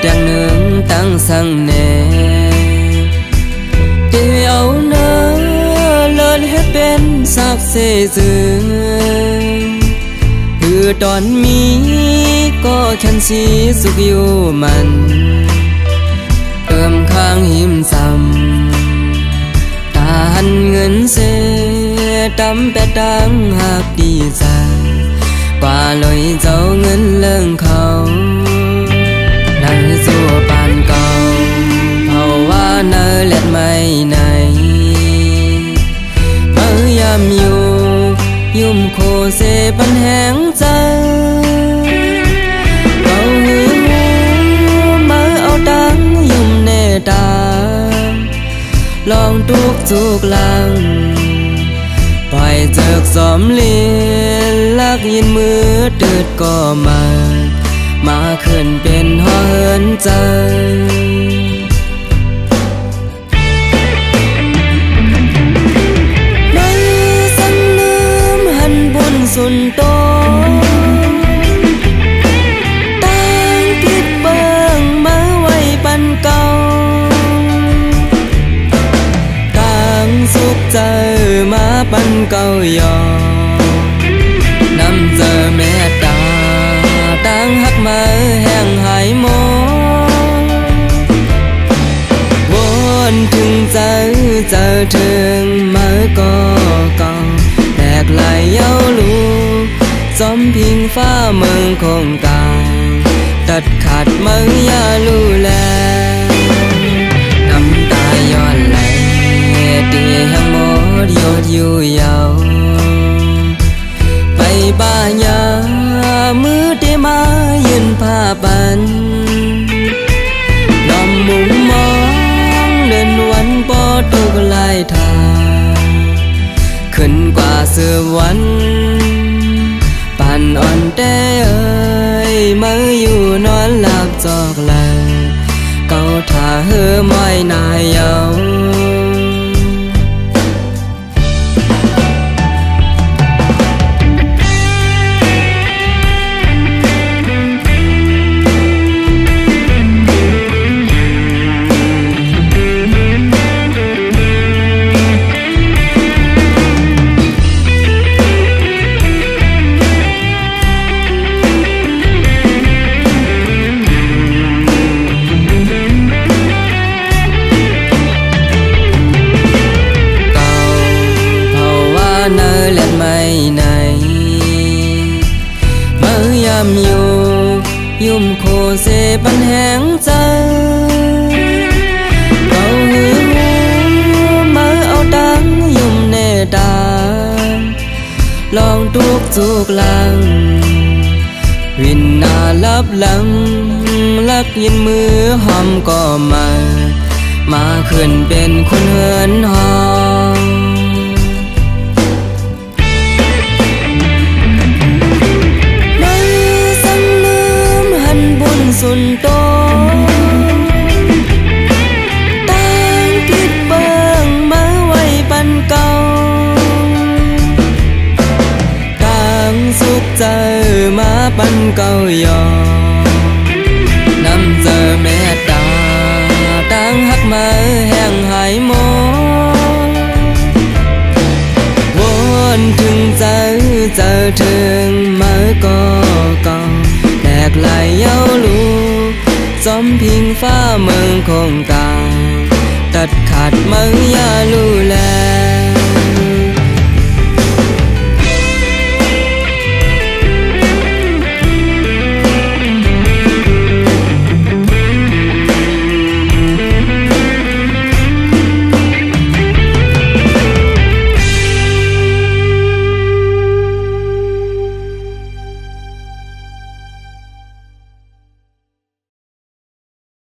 đang nướng tăng sang nè để áo nơ lên hết bên sắc xê dương từ đón mi có chân si dục yêu man ôm khang hiểm dầm ta hằn ngân xê đắm bé đang hạc đi dài qua lối dấu ngân lưng khâu nắng rùa bàn cầu hầu hoa nơi lẹt mây này mới yam yum khô xê bắn hẹn chân cầu hương mới áo trắng yum nề đàng lòng tuốc chuốc lăng hoài giấc gióm liên lắc yên mưa trượt có mà khẩn bên hoa hơn chân nơi sân nươm hân buồn xuân tô đang kiếp bâng mơ quay ban cầu đang giúp giờ má ban cầu giò 5 giờ mẹ ta đang hắt mơ hẹn hải mô buồn thương giờ thương mơ có cầu đẹp lại yêu lu gióm phiên pha mừng không cao tật khát mơ ya lu lè nắm ta yo lại đi hang mốt yo yêu bay ba nhà mưa đêm má yên pha bàn lòng mùng mong lênวันbỏ tục lại thà khẩn qua xưaวันbàn on té ơi mớiอยู่นอนหลับจอกเลยเกาท่าเฮือมอยนายเยาnơi lên mây này mới yam yum khô xê bắn hẹn chân cầu hương mới áo trắng yum nề đàng lòng tuốc chuốc lăng huyền na lấp lăng lắc yên mưa hòm có mà khẩn bên khuôn hớn hò xuân tô đang kiếp bâng mơ quay ban cầu đang giúp giờ má ban cầu giò 5 giờ mẹ ta đang hắt mơ hẹn hải mô buồn thương giờ thương mơ có cầu đẹp lại yêu lu gióm phiên pha mừng không cao tật khát mơ ya lu lè